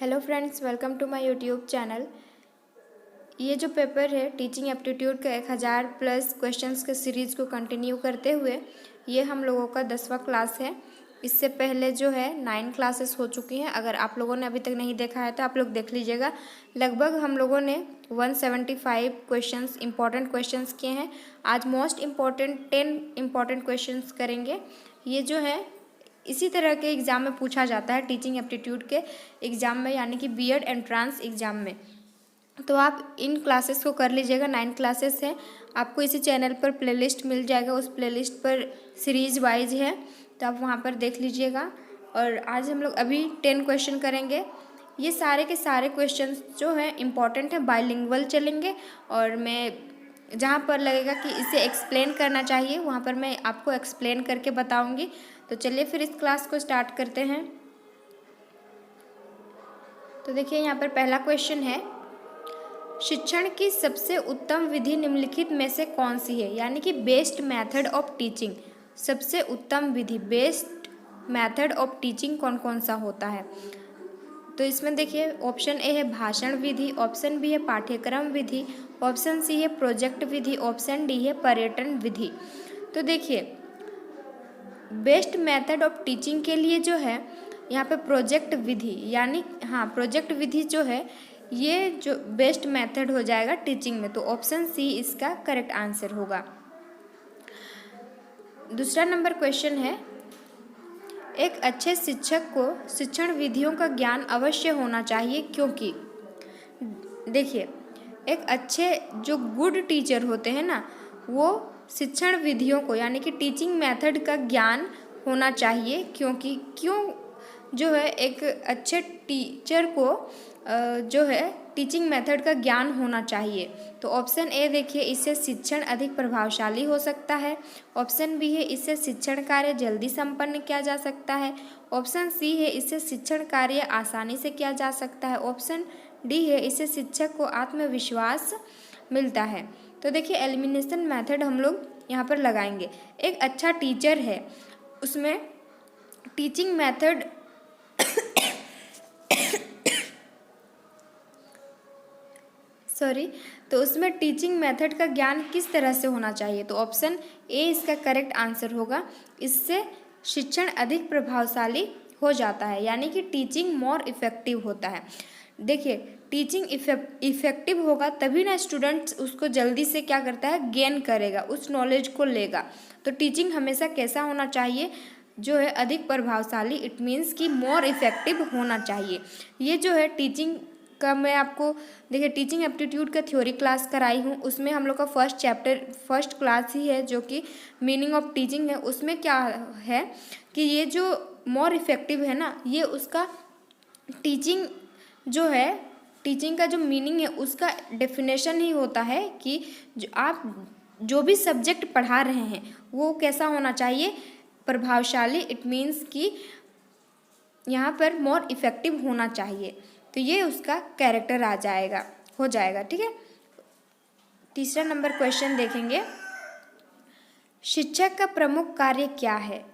Hello friends, welcome to my YouTube channel. ये जो paper है टीचिंग एप्टीट्यूड का 1000 प्लस क्वेश्चंस के सीरीज़ को कंटिन्यू करते हुए ये हम लोगों का 10वां क्लास है। इससे पहले जो है 9 क्लासेस हो चुकी हैं। अगर आप लोगों ने अभी तक नहीं देखा है तो आप लोग देख लीजिएगा। लगभग हम लोगों ने 175 क्वेश्चंस इंपॉर्टेंट क्वेश्चंस किए हैं। आज मोस्ट इम्पॉर्टेंट 10 इम्पॉर्टेंट क्वेश्चंस करेंगे। ये जो है इसी तरह के एग्ज़ाम में पूछा जाता है, टीचिंग एप्टीट्यूड के एग्ज़ाम में, यानी कि बीएड एंट्रांस एग्ज़ाम में। तो आप इन क्लासेस को कर लीजिएगा। 9 क्लासेस हैं। आपको इसी चैनल पर प्लेलिस्ट मिल जाएगा, उस प्लेलिस्ट पर सीरीज़ वाइज है, तो आप वहाँ पर देख लीजिएगा। और आज हम लोग अभी 10 क्वेश्चन करेंगे। ये सारे के सारे क्वेश्चंस जो हैं इम्पॉर्टेंट है, बाइलिंगुअल चलेंगे। और मैं जहाँ पर लगेगा कि इसे एक्सप्लेन करना चाहिए वहाँ पर मैं आपको एक्सप्लेन करके बताऊँगी। तो चलिए फिर इस क्लास को स्टार्ट करते हैं। तो देखिए यहाँ पर पहला क्वेश्चन है, शिक्षण की सबसे उत्तम विधि निम्नलिखित में से कौन सी है? यानी कि बेस्ट मेथड ऑफ टीचिंग, सबसे उत्तम विधि, बेस्ट मेथड ऑफ टीचिंग कौन कौन सा होता है? तो इसमें देखिए ऑप्शन ए है भाषण विधि, ऑप्शन बी है पाठ्यक्रम विधि, ऑप्शन सी है प्रोजेक्ट विधि, ऑप्शन डी है पर्यटन विधि। तो देखिए बेस्ट मेथड ऑफ टीचिंग के लिए जो है यहाँ पे प्रोजेक्ट विधि, यानी प्रोजेक्ट विधि जो है ये जो बेस्ट मेथड हो जाएगा टीचिंग में। तो ऑप्शन सी इसका करेक्ट आंसर होगा। दूसरा नंबर क्वेश्चन है, एक अच्छे शिक्षक को शिक्षण विधियों का ज्ञान अवश्य होना चाहिए क्योंकि देखिए एक अच्छे जो गुड टीचर होते हैं ना, वो शिक्षण विधियों को यानी कि टीचिंग मेथड का ज्ञान होना चाहिए क्योंकि जो है एक अच्छे टीचर को जो है टीचिंग मेथड का ज्ञान होना चाहिए। तो ऑप्शन ए देखिए, इससे शिक्षण अधिक प्रभावशाली हो सकता है। ऑप्शन बी है, इससे शिक्षण कार्य जल्दी संपन्न किया जा सकता है। ऑप्शन सी है, इससे शिक्षण कार्य आसानी से किया जा सकता है। ऑप्शन डी है, इससे शिक्षक को आत्मविश्वास मिलता है। तो देखिए एलिमिनेशन मेथड हम लोग यहाँ पर लगाएंगे। एक अच्छा टीचर है, उसमें टीचिंग मेथड तो उसमें टीचिंग मेथड का ज्ञान किस तरह से होना चाहिए? तो ऑप्शन ए इसका करेक्ट आंसर होगा। इससे शिक्षण अधिक प्रभावशाली हो जाता है, यानी कि टीचिंग मोर इफ़ेक्टिव होता है। देखिए टीचिंग इफ़ेक्टिव होगा तभी ना स्टूडेंट्स उसको जल्दी से क्या करता है, गेन करेगा, उस नॉलेज को लेगा। तो टीचिंग हमेशा कैसा होना चाहिए, जो है अधिक प्रभावशाली, इट मीन्स कि मोर इफ़ेक्टिव होना चाहिए। ये जो है टीचिंग का मैं आपको देखिए टीचिंग एप्टीट्यूड का थ्योरी क्लास कराई हूँ, उसमें हम लोग का फर्स्ट क्लास ही है जो कि मीनिंग ऑफ टीचिंग है। उसमें क्या है कि ये जो मोर इफ़ेक्टिव है ना, ये उसका टीचिंग जो है, टीचिंग का जो मीनिंग है उसका डेफिनेशन ही होता है कि आप जो भी सब्जेक्ट पढ़ा रहे हैं वो कैसा होना चाहिए, प्रभावशाली, इट मीन्स कि यहाँ पर मोर इफ़ेक्टिव होना चाहिए। तो ये उसका कैरेक्टर हो जाएगा। ठीक है, तीसरा नंबर क्वेश्चन देखेंगे, शिक्षक का प्रमुख कार्य क्या है?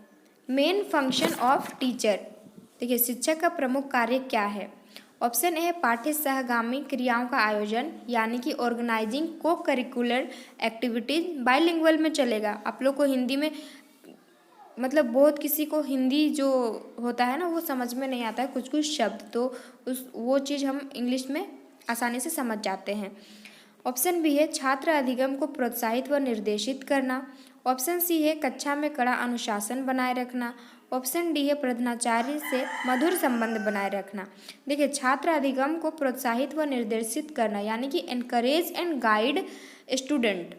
Main function of teacher. देखिए शिक्षक का प्रमुख कार्य क्या है? ऑप्शन ए है पाठ्य सहगामी क्रियाओं का आयोजन, यानी कि ऑर्गेनाइजिंग को करिकुलर एक्टिविटीज। बाइलिंगुअल में चलेगा। आप लोग को हिंदी में मतलब बहुत किसी को हिंदी जो होता है ना वो समझ में नहीं आता है कुछ कुछ शब्द, तो वो चीज़ हम इंग्लिश में आसानी से समझ जाते हैं। ऑप्शन बी है छात्र अधिगम को प्रोत्साहित व निर्देशित करना। ऑप्शन सी है कक्षा में कड़ा अनुशासन बनाए रखना। ऑप्शन डी है प्रधानाचार्य से मधुर संबंध बनाए रखना। देखिए छात्र अधिगम को प्रोत्साहित व निर्देशित करना, यानी कि एनकरेज एंड गाइड स्टूडेंट।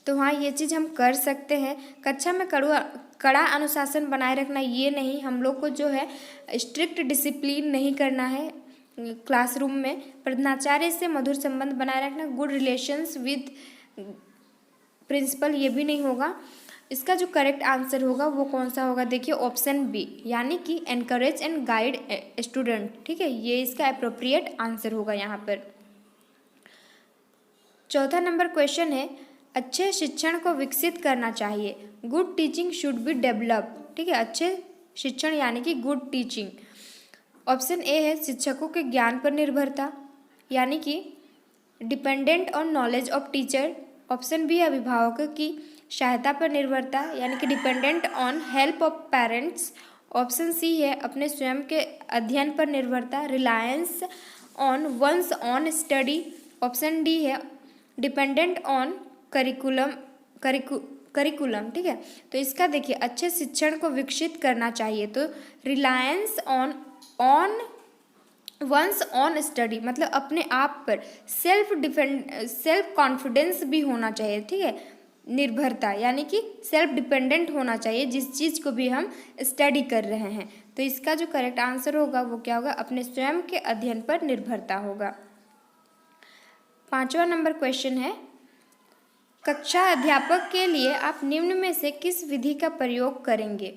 तो हाँ, ये चीज़ हम कर सकते हैं। कक्षा में कड़ा अनुशासन बनाए रखना, ये नहीं, हम लोग को जो है स्ट्रिक्ट डिसिप्लिन नहीं करना है क्लासरूम में। प्रधानाचार्य से मधुर संबंध बनाए रखना, गुड रिलेशंस विद प्रिंसिपल, ये भी नहीं होगा। इसका जो करेक्ट आंसर होगा वो कौन सा होगा? देखिए ऑप्शन बी, यानी कि एनकरेज एंड गाइड स्टूडेंट। ठीक है, ये इसका अप्रोप्रिएट आंसर होगा यहाँ पर। चौथा नंबर क्वेश्चन है, अच्छे शिक्षण को विकसित करना चाहिए, good teaching should be develop. ठीक है, अच्छे शिक्षण यानी कि गुड टीचिंग ऑप्शन ए है शिक्षकों के ज्ञान पर निर्भरता, यानी कि dependent on knowledge of teacher. Option B है अभिभावकों की सहायता पर निर्भरता, यानी कि dependent on help of parents. Option C है अपने स्वयं के अध्ययन पर निर्भरता, reliance on one's own study. Option D है डिपेंडेंट ऑन करिकुलम। ठीक है, तो इसका देखिए अच्छे शिक्षण को विकसित करना चाहिए तो reliance on one's own study, मतलब अपने आप पर सेल्फ कॉन्फिडेंस भी होना चाहिए। ठीक है, निर्भरता यानी कि सेल्फ डिपेंडेंट होना चाहिए जिस चीज़ को भी हम स्टडी कर रहे हैं। तो इसका जो करेक्ट आंसर होगा वो क्या होगा, अपने स्वयं के अध्ययन पर निर्भरता होगा। 5वां नंबर क्वेश्चन है, कक्षा अध्यापक के लिए आप निम्न में से किस विधि का प्रयोग करेंगे।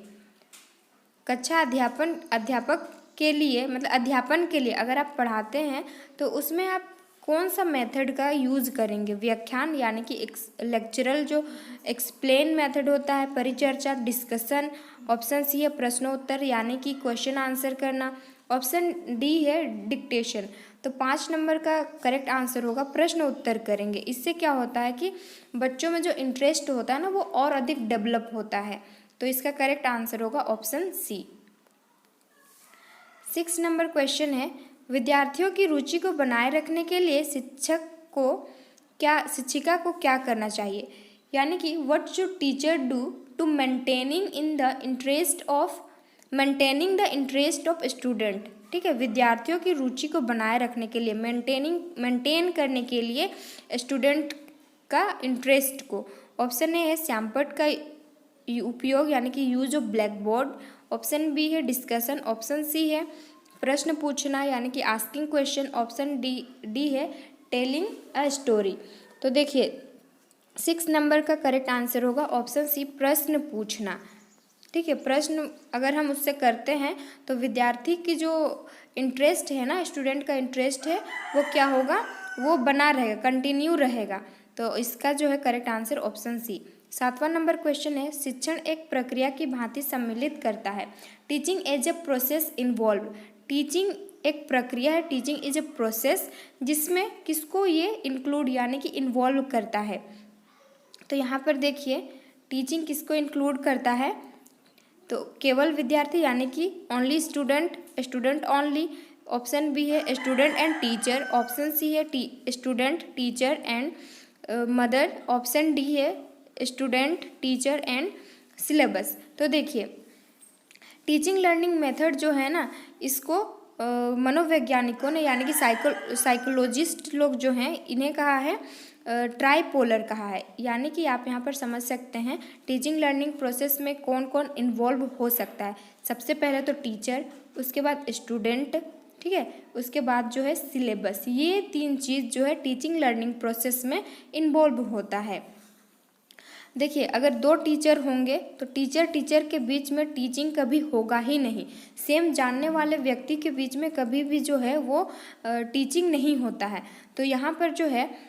कक्षा अध्यापक के लिए मतलब अध्यापन के लिए अगर आप पढ़ाते हैं तो उसमें आप कौन सा मेथड का यूज़ करेंगे। व्याख्यान यानी कि लेक्चरल जो एक्सप्लेन मेथड होता है, परिचर्चा, डिस्कशन। ऑप्शन सी है प्रश्नोत्तर यानी कि क्वेश्चन आंसर करना। ऑप्शन डी है डिक्टेशन। तो 5 नंबर का करेक्ट आंसर होगा प्रश्न उत्तर करेंगे। इससे क्या होता है कि बच्चों में जो इंटरेस्ट होता है ना वो और अधिक डेवलप होता है। तो इसका करेक्ट आंसर होगा ऑप्शन सी। 6 नंबर क्वेश्चन है, विद्यार्थियों की रुचि को बनाए रखने के लिए शिक्षिका को क्या करना चाहिए, यानी कि what should teacher do to maintaining the interest of student. ठीक है, विद्यार्थियों की रुचि को बनाए रखने के लिए मेंटेन करने के लिए स्टूडेंट का इंटरेस्ट को। ऑप्शन ए है श्यामपट्ट का उपयोग यानी कि use of black board. Option B है डिस्कशन। ऑप्शन सी है प्रश्न पूछना यानी कि आस्किंग क्वेश्चन। ऑप्शन डी है टेलिंग अ स्टोरी। तो देखिए 6 नंबर का करेक्ट आंसर होगा ऑप्शन सी प्रश्न पूछना। ठीक है, प्रश्न अगर हम उससे करते हैं तो विद्यार्थी की जो इंटरेस्ट है ना, स्टूडेंट का इंटरेस्ट है वो क्या होगा, वो बना रहेगा, कंटिन्यू रहेगा। तो इसका जो है करेक्ट आंसर ऑप्शन सी। 7वां नंबर क्वेश्चन है, शिक्षण एक प्रक्रिया की भांति सम्मिलित करता है। Teaching as a process involve. Teaching एक प्रक्रिया है, टीचिंग इज ए प्रोसेस, जिसमें किसको ये इंक्लूड यानी कि इन्वॉल्व करता है। तो यहाँ पर देखिए टीचिंग किसको इंक्लूड करता है, तो केवल विद्यार्थी यानी कि only student only. Option B है student and teacher. Option C है student teacher and mother. Option D है स्टूडेंट टीचर एंड सिलेबस। तो देखिए टीचिंग लर्निंग मेथड जो है ना, इसको मनोवैज्ञानिकों ने यानी कि साइकोलॉजिस्ट लोग जो हैं इन्हें कहा है ट्राइपोलर कहा है। यानी कि आप यहाँ पर समझ सकते हैं टीचिंग लर्निंग प्रोसेस में कौन कौन इन्वॉल्व हो सकता है। सबसे पहले तो टीचर, उसके बाद स्टूडेंट, ठीक है, उसके बाद जो है सिलेबस। ये 3 चीज़ जो है टीचिंग लर्निंग प्रोसेस में इन्वॉल्व होता है। देखिए अगर 2 टीचर होंगे तो टीचर के बीच में टीचिंग कभी होगा ही नहीं। सेम जानने वाले व्यक्ति के बीच में कभी भी जो है वो टीचिंग नहीं होता है। तो यहाँ पर जो है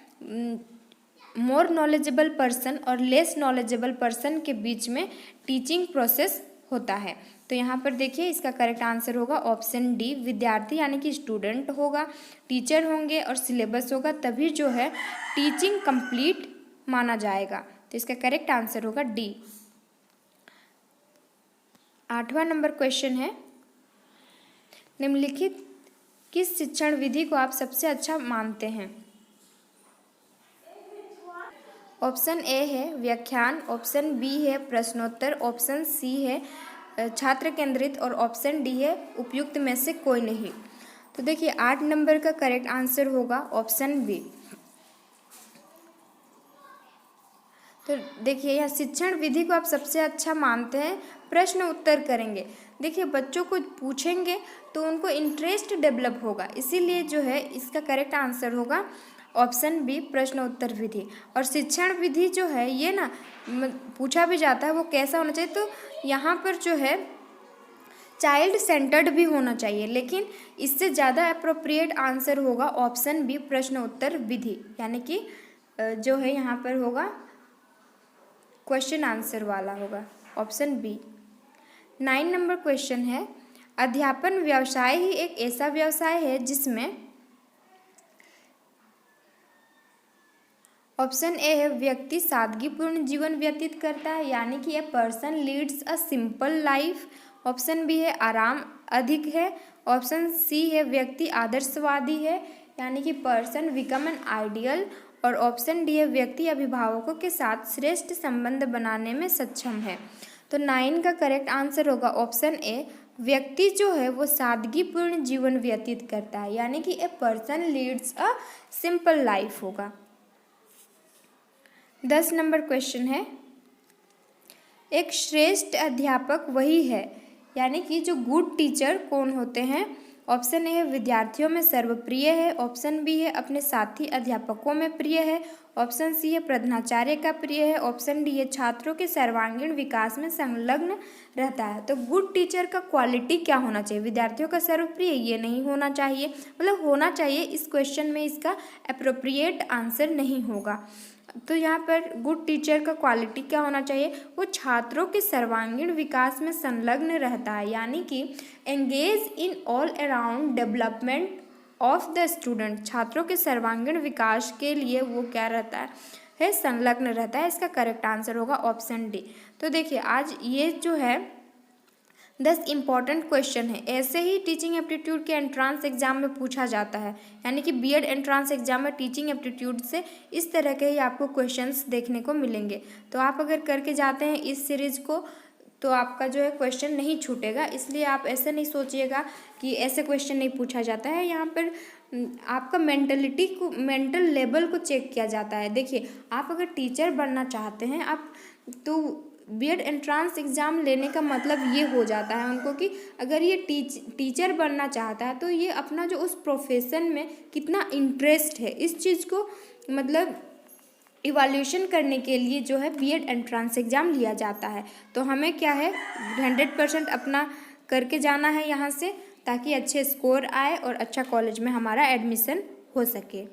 मोर नॉलेजेबल पर्सन और लेस नॉलेजेबल पर्सन के बीच में टीचिंग प्रोसेस होता है। तो यहाँ पर देखिए इसका करेक्ट आंसर होगा ऑप्शन डी, विद्यार्थी यानी कि स्टूडेंट होगा, टीचर होंगे और सिलेबस होगा, तभी जो है टीचिंग कंप्लीट माना जाएगा। तो इसका करेक्ट आंसर होगा डी। 8वां नंबर क्वेश्चन है, निम्नलिखित किस शिक्षण विधि को आप सबसे अच्छा मानते हैं। ऑप्शन ए है व्याख्यान। ऑप्शन बी है प्रश्नोत्तर। ऑप्शन सी है छात्र केंद्रित और ऑप्शन डी है उपयुक्त में से कोई नहीं। तो देखिए 8 नंबर का करेक्ट आंसर होगा ऑप्शन बी। तो देखिए यह शिक्षण विधि को आप सबसे अच्छा मानते हैं, प्रश्न उत्तर करेंगे। देखिए बच्चों को पूछेंगे तो उनको इंटरेस्ट डेवलप होगा, इसीलिए जो है इसका करेक्ट आंसर होगा ऑप्शन बी प्रश्न उत्तर विधि। और शिक्षण विधि जो है ये ना पूछा भी जाता है वो कैसा होना चाहिए, तो यहाँ पर जो है चाइल्ड सेंटर्ड भी होना चाहिए, लेकिन इससे ज़्यादा अप्रोप्रिएट आंसर होगा ऑप्शन बी प्रश्न उत्तर विधि, यानी कि जो है यहाँ पर होगा क्वेश्चन आंसर वाला होगा ऑप्शन बी। 9 नंबर क्वेश्चन है, अध्यापन व्यवसाय ही एक ऐसा व्यवसाय है जिसमें ऑप्शन ए है व्यक्ति सादगीपूर्ण जीवन व्यतीत करता है, यानी कि a person leads a simple life. Option B है आराम अधिक है। ऑप्शन सी है व्यक्ति आदर्शवादी है, यानी कि पर्सन बिकम एन आइडियल। और ऑप्शन डी है व्यक्ति अभिभावकों के साथ श्रेष्ठ संबंध बनाने में सक्षम है। तो 9 का करेक्ट आंसर होगा ऑप्शन ए, व्यक्ति जो है वो सादगीपूर्ण जीवन व्यतीत करता है, यानी कि a person leads a simple life होगा। 10 नंबर क्वेश्चन है, एक श्रेष्ठ अध्यापक वही है, यानी कि जो गुड टीचर कौन होते हैं। ऑप्शन ए है विद्यार्थियों में सर्वप्रिय है। ऑप्शन बी है अपने साथी अध्यापकों में प्रिय है। ऑप्शन सी है प्रधानाचार्य का प्रिय है। ऑप्शन डी है छात्रों के सर्वांगीण विकास में संलग्न रहता है। तो गुड टीचर का क्वालिटी क्या होना चाहिए, विद्यार्थियों का सर्वप्रिय ये नहीं होना चाहिए, मतलब होना चाहिए, इस क्वेश्चन में इसका अप्रोप्रिएट आंसर नहीं होगा। तो यहाँ पर गुड टीचर का क्वालिटी क्या होना चाहिए, वो छात्रों के सर्वांगीण विकास में संलग्न रहता है, यानी कि engage in all around development of the student, छात्रों के सर्वांगीण विकास के लिए वो क्या रहता है संलग्न रहता है। इसका करेक्ट आंसर होगा ऑप्शन डी। तो देखिए आज ये जो है 10 इम्पॉर्टेंट क्वेश्चन है, ऐसे ही टीचिंग एप्टीट्यूड के एंट्रांस एग्जाम में पूछा जाता है, यानी कि बीएड एंट्रांस एग्जाम में टीचिंग एप्टीट्यूड से इस तरह के ही आपको क्वेश्चंस देखने को मिलेंगे। तो आप अगर करके जाते हैं इस सीरीज़ को तो आपका जो है क्वेश्चन नहीं छूटेगा, इसलिए आप ऐसे नहीं सोचिएगा कि ऐसे क्वेश्चन नहीं पूछा जाता है। यहाँ पर आपका मेंटलिटी को, मेंटल लेवल को चेक किया जाता है। देखिए आप अगर टीचर बनना चाहते हैं आप, तो बीएड एंट्रांस एग्ज़ाम लेने का मतलब ये हो जाता है उनको कि अगर ये टीचर बनना चाहता है तो ये अपना जो उस प्रोफेशन में कितना इंटरेस्ट है इस चीज़ को मतलब इवैल्यूएशन करने के लिए जो है बीएड एंट्रांस एग्ज़ाम लिया जाता है। तो हमें क्या है 100% अपना करके जाना है यहाँ से, ताकि अच्छे स्कोर आए और अच्छा कॉलेज में हमारा एडमिशन हो सके।